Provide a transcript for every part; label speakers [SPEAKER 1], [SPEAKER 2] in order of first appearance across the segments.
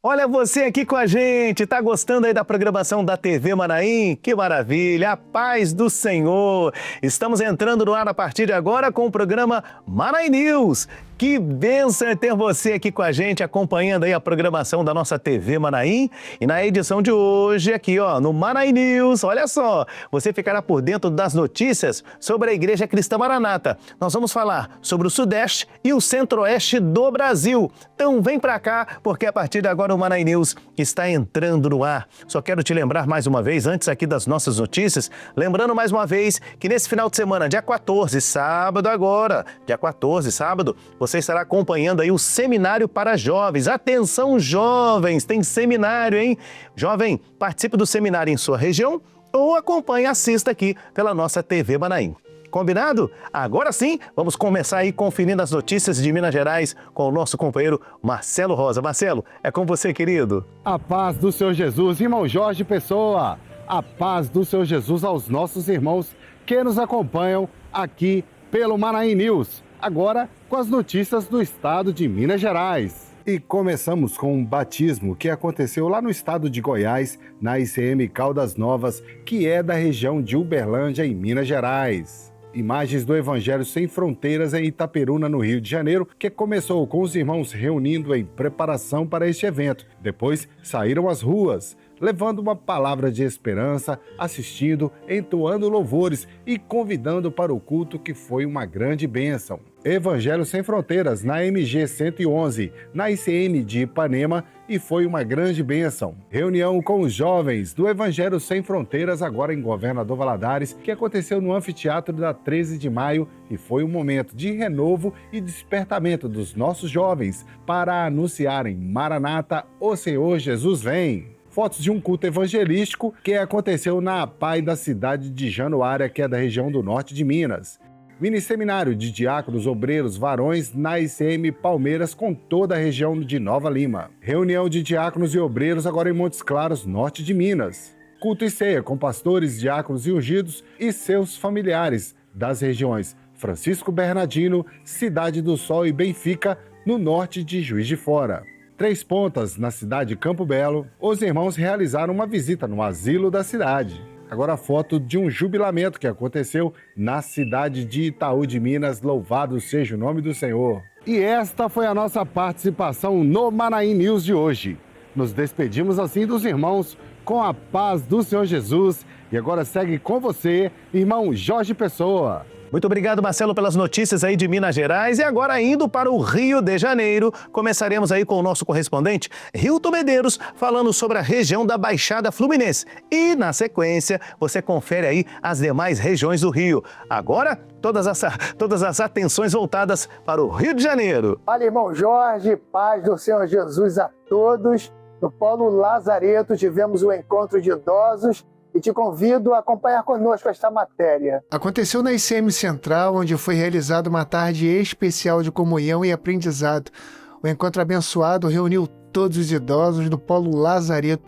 [SPEAKER 1] Olha você aqui com a gente, tá gostando aí da programação da TV Manaim? Que maravilha, a paz do Senhor! Estamos entrando no ar a partir de agora com o programa Manaim News. Que bênção é ter você aqui com a gente, acompanhando aí a programação da nossa TV Manaim. E na edição de hoje, aqui ó, no Manaim News, olha só, você ficará por dentro das notícias sobre a Igreja Cristã Maranata. Nós vamos falar sobre o Sudeste e o Centro-Oeste do Brasil. Então vem pra cá, porque a partir de agora o Manaim News está entrando no ar. Só quero te lembrar mais uma vez, antes aqui das nossas notícias, lembrando mais uma vez que nesse final de semana, dia 14, sábado agora, dia 14, sábado, você estará acompanhando aí o Seminário para Jovens. Atenção, jovens, tem seminário, hein? Jovem, participe do seminário em sua região ou acompanhe, assista aqui pela nossa TV Manaim. Combinado? Agora sim, vamos começar aí conferindo as notícias de Minas Gerais com o nosso companheiro Marcelo Rosa. Marcelo, é com você, querido.
[SPEAKER 2] A paz do Senhor Jesus, irmão Jorge Pessoa. A paz do Senhor Jesus aos nossos irmãos que nos acompanham aqui pelo Manaim News. Agora com as notícias do estado de Minas Gerais. E começamos com um batismo que aconteceu lá no estado de Goiás, na ICM Caldas Novas, que é da região de Uberlândia, em Minas Gerais. Imagens do Evangelho Sem Fronteiras em Itaperuna, no Rio de Janeiro, que começou com os irmãos reunindo em preparação para este evento. Depois saíram às ruas, levando uma palavra de esperança, assistindo, entoando louvores e convidando para o culto, que foi uma grande bênção. Evangelho Sem Fronteiras na MG 111, na ICM de Ipanema, e foi uma grande bênção. Reunião com os jovens do Evangelho Sem Fronteiras, agora em Governador Valadares, que aconteceu no Anfiteatro da 13 de maio, e foi um momento de renovo e despertamento dos nossos jovens para anunciarem: Maranata, o Senhor Jesus vem. Fotos de um culto evangelístico que aconteceu na APAI da cidade de Januária, que é da região do norte de Minas. Mini seminário de diáconos, obreiros, varões na ICM Palmeiras, com toda a região de Nova Lima. Reunião de diáconos e obreiros agora em Montes Claros, norte de Minas. Culto e ceia com pastores, diáconos e ungidos e seus familiares das regiões Francisco Bernardino, Cidade do Sol e Benfica, no norte de Juiz de Fora. Três Pontas, na cidade de Campo Belo, os irmãos realizaram uma visita no asilo da cidade. Agora a foto de um jubilamento que aconteceu na cidade de Itaú de Minas. Louvado seja o nome do Senhor. E esta foi a nossa participação no Manaim News de hoje. Nos despedimos assim dos irmãos com a paz do Senhor Jesus. E agora segue com você, irmão Jorge Pessoa.
[SPEAKER 1] Muito obrigado, Marcelo, pelas notícias aí de Minas Gerais. E agora, indo para o Rio de Janeiro, começaremos aí com o nosso correspondente, Hilton Medeiros, falando sobre a região da Baixada Fluminense. E, na sequência, você confere aí as demais regiões do Rio. Agora, todas as atenções voltadas para o Rio de Janeiro.
[SPEAKER 3] Olha, irmão Jorge, paz do Senhor Jesus a todos. No Polo Lazareto tivemos um encontro de idosos e te convido a acompanhar conosco esta matéria.
[SPEAKER 4] Aconteceu na ICM Central, onde foi realizada uma tarde especial de comunhão e aprendizado. O encontro abençoado reuniu todos os idosos do Polo Lazareto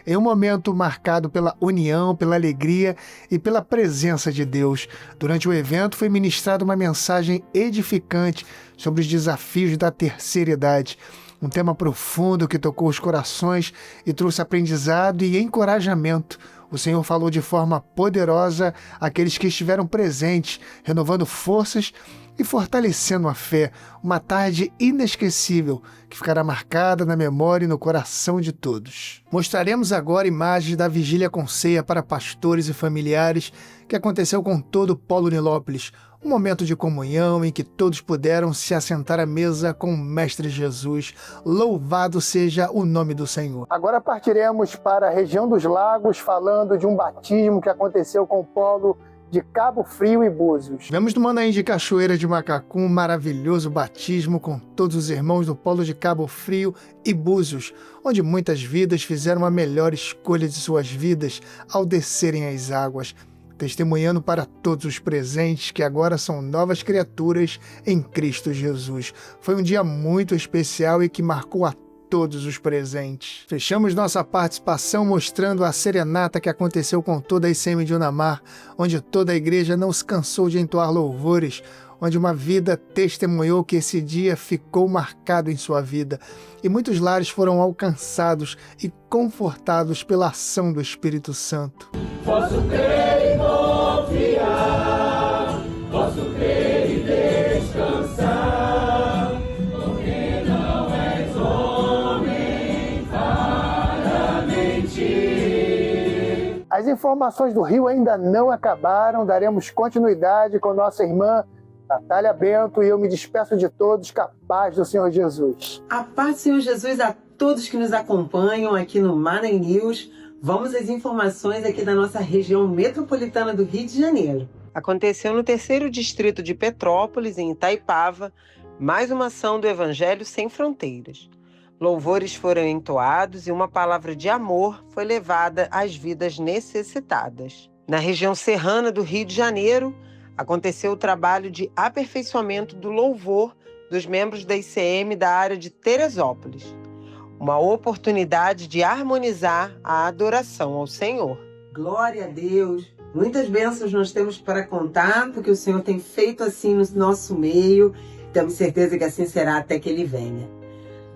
[SPEAKER 4] em um momento marcado pela união, pela alegria e pela presença de Deus. Durante o evento foi ministrada uma mensagem edificante sobre os desafios da terceira idade. Um tema profundo que tocou os corações e trouxe aprendizado e encorajamento. O Senhor falou de forma poderosa àqueles que estiveram presentes, renovando forças e fortalecendo a fé. Uma tarde inesquecível que ficará marcada na memória e no coração de todos. Mostraremos agora imagens da vigília com ceia para pastores e familiares que aconteceu com todo o Polo Nilópolis. Um momento de comunhão em que todos puderam se assentar à mesa com o Mestre Jesus. Louvado seja o nome do Senhor.
[SPEAKER 3] Agora partiremos para a região dos Lagos, falando de um batismo que aconteceu com o Polo de Cabo Frio e Búzios.
[SPEAKER 4] Vemos no Manaim de Cachoeira de Macacu um maravilhoso batismo com todos os irmãos do Polo de Cabo Frio e Búzios, onde muitas vidas fizeram a melhor escolha de suas vidas ao descerem as águas, testemunhando para todos os presentes que agora são novas criaturas em Cristo Jesus. Foi um dia muito especial e que marcou a todos os presentes. Fechamos nossa participação mostrando a serenata que aconteceu com toda a ICM de Unamar, onde toda a igreja não se cansou de entoar louvores. onde uma vida testemunhou que esse dia ficou marcado em sua vida e muitos lares foram alcançados e confortados pela ação do Espírito Santo.
[SPEAKER 5] Posso crer e confiar, posso crer e descansar, porque não és homem para mentir.
[SPEAKER 3] As informações do Rio ainda não acabaram, daremos continuidade com nossa irmã Natália Bento e eu me despeço de todos, com a paz do Senhor Jesus.
[SPEAKER 6] A paz do Senhor Jesus a todos que nos acompanham aqui no Maranhão News. Vamos às informações aqui da nossa região metropolitana do Rio de Janeiro. Aconteceu no 3º distrito de Petrópolis, em Itaipava, mais uma ação do Evangelho Sem Fronteiras. Louvores foram entoados e uma palavra de amor foi levada às vidas necessitadas. Na região serrana do Rio de Janeiro, aconteceu o trabalho de aperfeiçoamento do louvor dos membros da ICM da área de Teresópolis. Uma oportunidade de harmonizar a adoração ao Senhor. Glória a Deus! Muitas bênçãos nós temos para contar, porque o Senhor tem feito assim no nosso meio. Temos certeza que assim será até que Ele venha.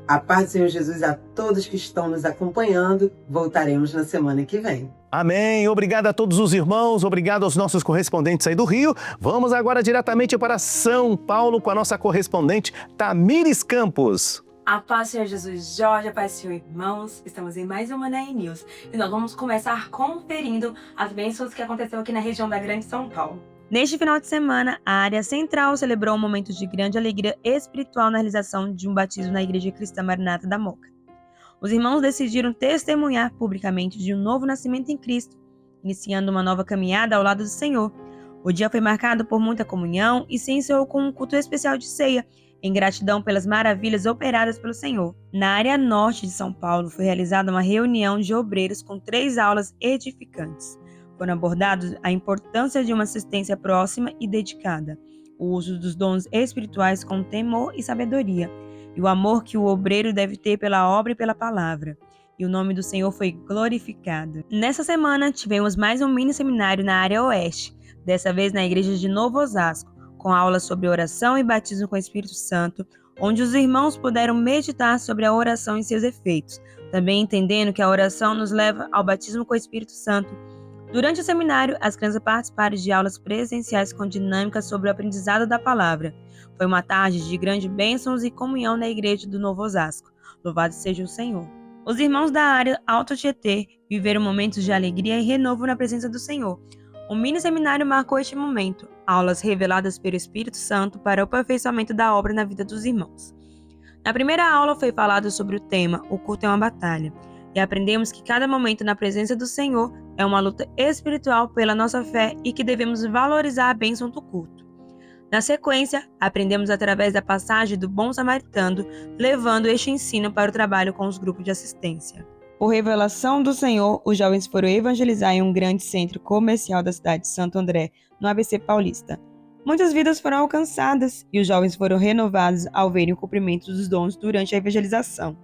[SPEAKER 6] A paz do Senhor Jesus a todos que estão nos acompanhando. Voltaremos na semana que vem.
[SPEAKER 1] Amém. Obrigado a todos os irmãos, obrigado aos nossos correspondentes aí do Rio. Vamos agora diretamente para São Paulo com a nossa correspondente Tamires Campos.
[SPEAKER 7] A paz do Senhor Jesus, Jorge, a paz do Senhor, irmãos. Estamos em mais uma Maranhão News e nós vamos começar conferindo as bênçãos que aconteceu aqui na região da Grande São Paulo. Neste final de semana, a área central celebrou um momento de grande alegria espiritual na realização de um batismo na Igreja Cristã Maranata da Moca. Os irmãos decidiram testemunhar publicamente de um novo nascimento em Cristo, iniciando uma nova caminhada ao lado do Senhor. O dia foi marcado por muita comunhão e se encerrou com um culto especial de ceia, em gratidão pelas maravilhas operadas pelo Senhor. Na área norte de São Paulo, foi realizada uma reunião de obreiros com 3 aulas edificantes. Foram abordados a importância de uma assistência próxima e dedicada, o uso dos dons espirituais com temor e sabedoria, e o amor que o obreiro deve ter pela obra e pela palavra. E o nome do Senhor foi glorificado. Nessa semana, tivemos mais um mini seminário na área oeste, dessa vez na igreja de Novo Osasco, com aulas sobre oração e batismo com o Espírito Santo, onde os irmãos puderam meditar sobre a oração e seus efeitos, também entendendo que a oração nos leva ao batismo com o Espírito Santo. Durante o seminário, as crianças participaram de aulas presenciais com dinâmicas sobre o aprendizado da palavra. Foi uma tarde de grande bênçãos e comunhão na igreja do Novo Osasco. Louvado seja o Senhor. Os irmãos da área Alto Tietê viveram momentos de alegria e renovo na presença do Senhor. O mini seminário marcou este momento, aulas reveladas pelo Espírito Santo para o aperfeiçoamento da obra na vida dos irmãos. Na primeira aula foi falado sobre o tema O culto é uma batalha, e aprendemos que cada momento na presença do Senhor é uma luta espiritual pela nossa fé e que devemos valorizar a bênção do culto. Na sequência, aprendemos através da passagem do Bom Samaritano, levando este ensino para o trabalho com os grupos de assistência. Por revelação do Senhor, os jovens foram evangelizar em um grande centro comercial da cidade de Santo André, no ABC Paulista. Muitas vidas foram alcançadas e os jovens foram renovados ao verem o cumprimento dos dons durante a evangelização.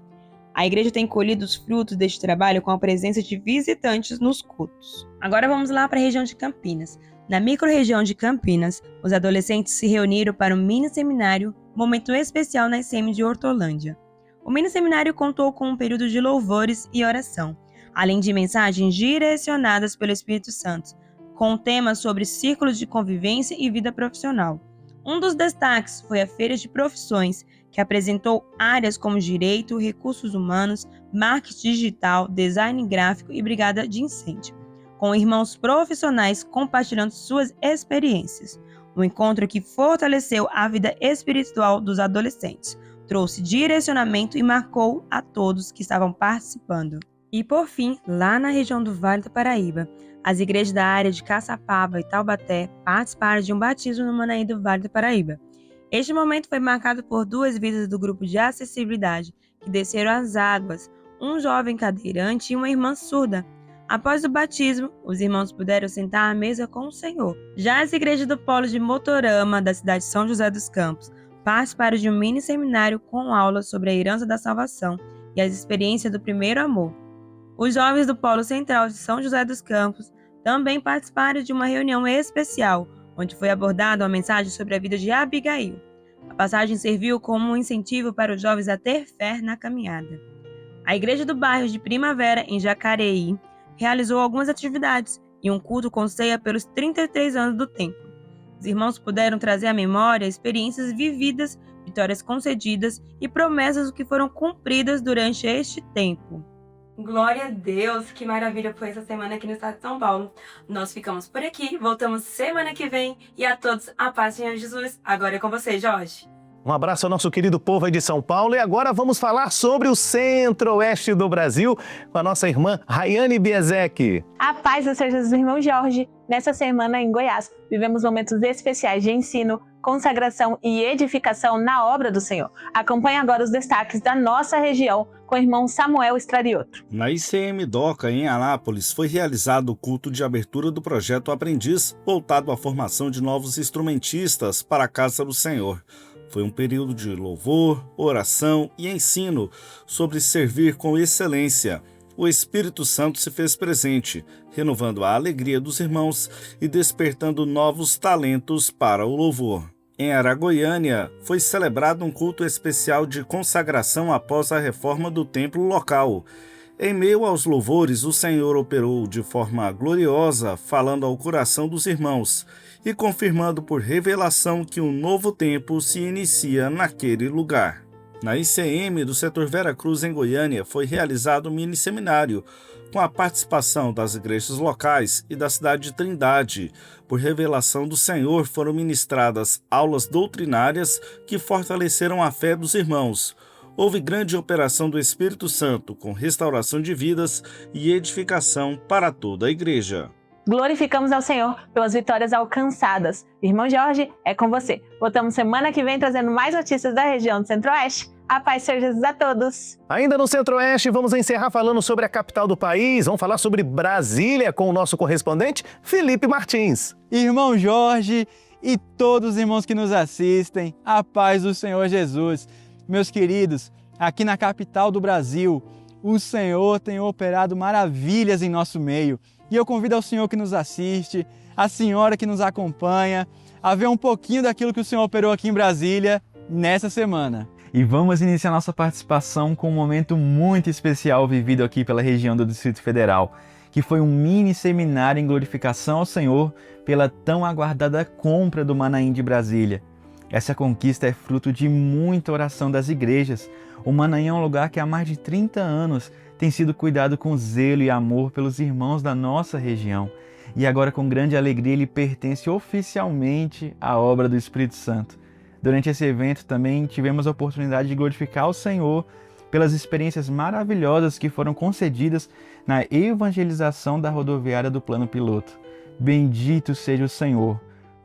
[SPEAKER 7] A igreja tem colhido os frutos deste trabalho com a presença de visitantes nos cultos. Agora vamos lá para a região de Campinas. Na microrregião de Campinas, os adolescentes se reuniram para um mini seminário, momento especial na ICM de Hortolândia. O mini seminário contou com um período de louvores e oração, além de mensagens direcionadas pelo Espírito Santo, com temas sobre círculos de convivência e vida profissional. Um dos destaques foi a Feira de Profissões, que apresentou áreas como direito, recursos humanos, marketing digital, design gráfico e brigada de incêndio, com irmãos profissionais compartilhando suas experiências. Um encontro que fortaleceu a vida espiritual dos adolescentes, trouxe direcionamento e marcou a todos que estavam participando. E por fim, lá na região do Vale do Paraíba, as igrejas da área de Caçapava e Taubaté participaram de um batismo no Manaí do Vale do Paraíba. Este momento foi marcado por 2 vidas do grupo de acessibilidade, que desceram as águas, um jovem cadeirante e uma irmã surda. Após o batismo, os irmãos puderam sentar à mesa com o Senhor. Já as igrejas do Polo de Motorama, da cidade de São José dos Campos, participaram de um mini seminário com aulas sobre a herança da salvação e as experiências do primeiro amor. Os jovens do Polo Central de São José dos Campos também participaram de uma reunião especial onde foi abordada uma mensagem sobre a vida de Abigail. A passagem serviu como um incentivo para os jovens a ter fé na caminhada. A igreja do bairro de Primavera, em Jacareí, realizou algumas atividades e um culto com ceia pelos 33 anos do templo. Os irmãos puderam trazer à memória experiências vividas, vitórias concedidas e promessas que foram cumpridas durante este tempo. Glória a Deus, que maravilha foi essa semana aqui no estado de São Paulo. Nós ficamos por aqui, voltamos semana que vem e a todos a paz do Senhor Jesus. Agora é com você, Jorge.
[SPEAKER 1] Um abraço ao nosso querido povo aí de São Paulo e agora vamos falar sobre o centro-oeste do Brasil com a nossa irmã Rayane Biezek.
[SPEAKER 8] A paz do Senhor Jesus, irmão Jorge. Nessa semana em Goiás, vivemos momentos especiais de ensino, consagração e edificação na obra do Senhor. Acompanhe agora os destaques da nossa região com o irmão Samuel Estradioto.
[SPEAKER 9] Na ICM Doca, em Anápolis, foi realizado o culto de abertura do projeto Aprendiz, voltado à formação de novos instrumentistas para a Casa do Senhor. Foi um período de louvor, oração e ensino sobre servir com excelência. O Espírito Santo se fez presente, renovando a alegria dos irmãos e despertando novos talentos para o louvor. Em Aragoiânia, foi celebrado um culto especial de consagração após a reforma do templo local. Em meio aos louvores, o Senhor operou de forma gloriosa, falando ao coração dos irmãos e confirmando por revelação que um novo tempo se inicia naquele lugar. Na ICM do setor Vera Cruz, em Goiânia, foi realizado um mini-seminário com a participação das igrejas locais e da cidade de Trindade. Por revelação do Senhor, foram ministradas aulas doutrinárias que fortaleceram a fé dos irmãos. Houve grande operação do Espírito Santo, com restauração de vidas e edificação para toda a igreja.
[SPEAKER 8] Glorificamos ao Senhor pelas vitórias alcançadas. Irmão Jorge, é com você. Voltamos semana que vem trazendo mais notícias da região do Centro-Oeste. A paz do Senhor Jesus a todos.
[SPEAKER 1] Ainda no Centro-Oeste, vamos encerrar falando sobre a capital do país. Vamos falar sobre Brasília com o nosso correspondente, Felipe Martins.
[SPEAKER 10] Irmão Jorge e todos os irmãos que nos assistem, a paz do Senhor Jesus. Meus queridos, aqui na capital do Brasil, o Senhor tem operado maravilhas em nosso meio. E eu convido ao senhor que nos assiste, a senhora que nos acompanha, a ver um pouquinho daquilo que o Senhor operou aqui em Brasília nessa semana. E vamos iniciar nossa participação com um momento muito especial vivido aqui pela região do Distrito Federal, que foi um mini seminário em glorificação ao Senhor pela tão aguardada compra do Manaim de Brasília. Essa conquista é fruto de muita oração das igrejas. O Manaim é um lugar que há mais de 30 anos tem sido cuidado com zelo e amor pelos irmãos da nossa região. E agora, com grande alegria, ele pertence oficialmente à obra do Espírito Santo. Durante esse evento também tivemos a oportunidade de glorificar o Senhor pelas experiências maravilhosas que foram concedidas na evangelização da rodoviária do Plano Piloto. Bendito seja o Senhor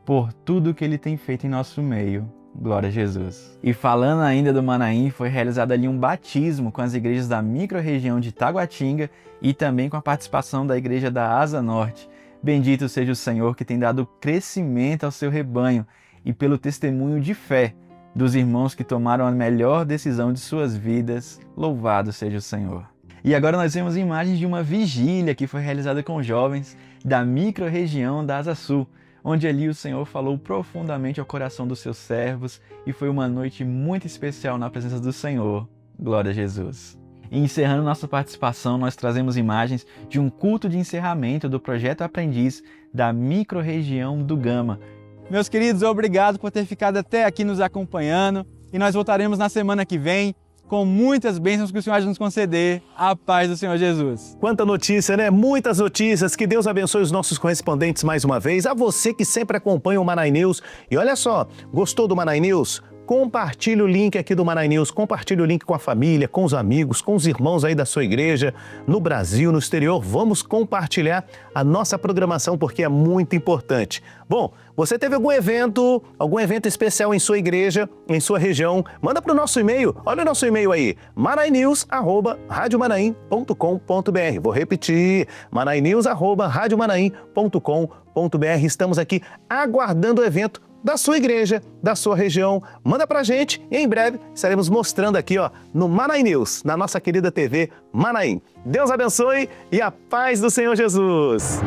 [SPEAKER 10] por tudo que Ele tem feito em nosso meio. Glória a Jesus. E falando ainda do Manaim, foi realizado ali um batismo com as igrejas da micro-região de Taguatinga e também com a participação da igreja da Asa Norte. Bendito seja o Senhor que tem dado crescimento ao seu rebanho e pelo testemunho de fé dos irmãos que tomaram a melhor decisão de suas vidas. Louvado seja o Senhor. E agora nós vemos imagens de uma vigília que foi realizada com jovens da micro-região da Asa Sul, onde ali o Senhor falou profundamente ao coração dos seus servos e foi uma noite muito especial na presença do Senhor. Glória a Jesus. E encerrando nossa participação, nós trazemos imagens de um culto de encerramento do Projeto Aprendiz da micro-região do Gama. Meus queridos, obrigado por ter ficado até aqui nos acompanhando e nós voltaremos na semana que vem com muitas bênçãos que o Senhor vai nos conceder. A paz do Senhor Jesus.
[SPEAKER 1] Quanta notícia, né? Muitas notícias. Que Deus abençoe os nossos correspondentes mais uma vez. A você que sempre acompanha o Manaim News. E olha só, gostou do Manaim News? Compartilhe o link aqui do Manaim News, compartilhe o link com a família, com os amigos, com os irmãos aí da sua igreja, no Brasil, no exterior. Vamos compartilhar a nossa programação porque é muito importante. Bom, você teve algum evento especial em sua igreja, em sua região? Manda para o nosso e-mail, olha o nosso e-mail aí, manaimnews@radiomanaim.com.br. Vou repetir, manaimnews@radiomanaim.com.br. Estamos aqui aguardando o evento da sua igreja, da sua região. Manda pra gente e em breve estaremos mostrando aqui no Manaim News, na nossa querida TV Manaim. Deus abençoe e a paz do Senhor Jesus.